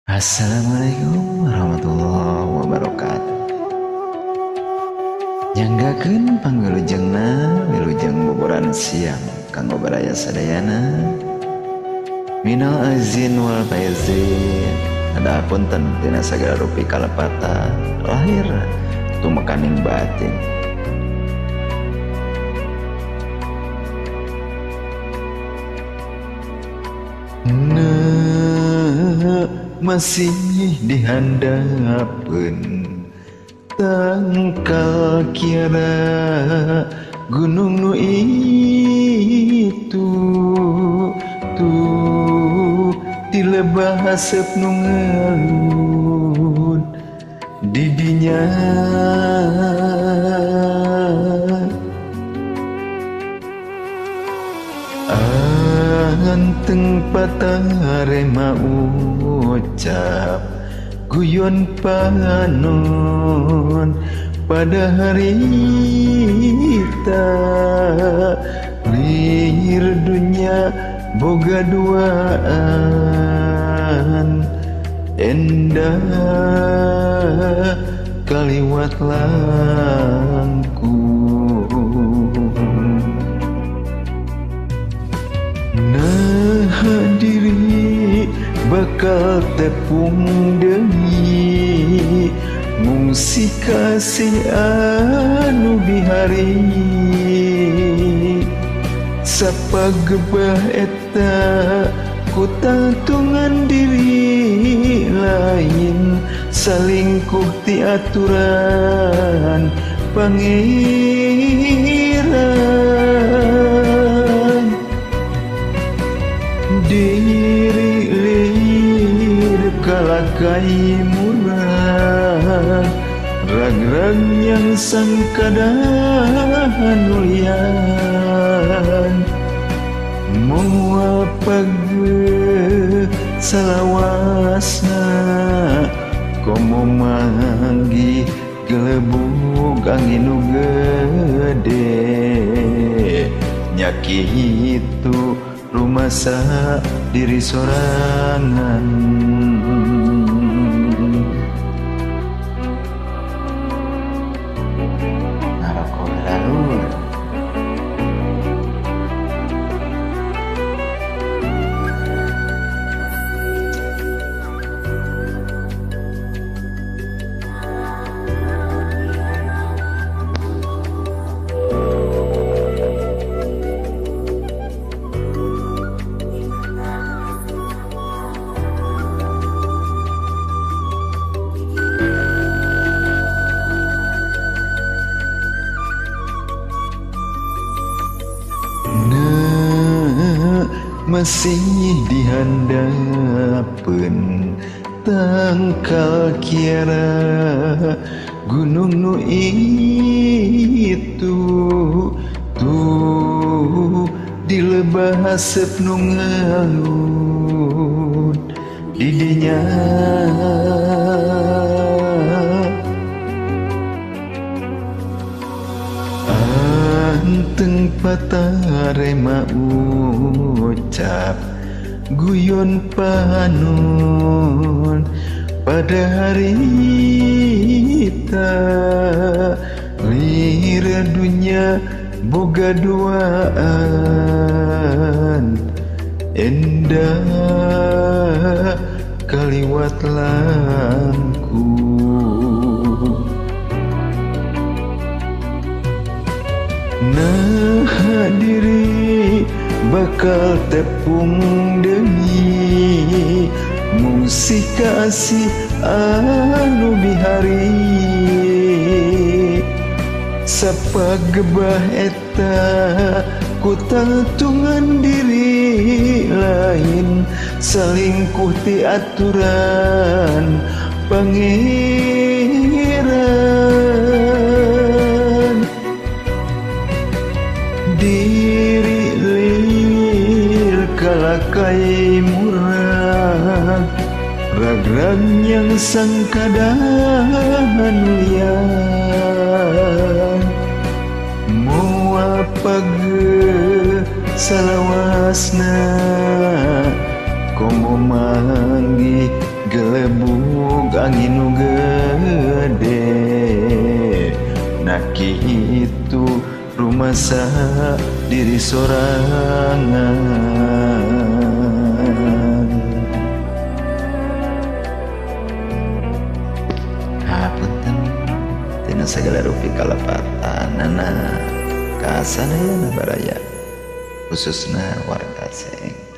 Assalamualaikum warahmatullahi wabarakatuh. Nyanggakeun panggilujengna wilujeng boboran siang kanggo baraya sadayana. Minal aizin wal faizin. Ada punten tina sagala rupi kalepatan lahir tumekaning batin. Masih dihandapkeun tangkal kiara gunung nu itu ti lebah asep nu ngalun di dinya anteng patarema ucap guyon panon pada hari lahir dunia boga duaan endah kaliwat langkung diri bakal tepung deui mung si kasih anu bihari sapagebah eta ku tantungan diri lain salingkuh ti aturan pangeran diri lir kalakai murah rag-rag yang sangkadahan ulian moal page salawasna komo manggi gelebug angin nu gede nyakitu rumasa diri sorangan ngaroko lalur masih dihandapkeun tangkal kiara gunung nu itu di lebah asep nu ngalun di dinya anteng patarema ucap guyon panon pada hari lahir dunia boga duaan endah kaliwat langkung diri bakal tepung deui mung si kasih anu bihari sapagebah eta ku tantungan diri lain salingkuh ti aturan pangeran diri lir kalakai murah rag-rag yang sangkadahan lian moal page salawasna komo manggi gele Laki itu rumah diri sorangan. Hapunten tina segala rupi kalepatan nana kasanayana baraya khususna warga Seng.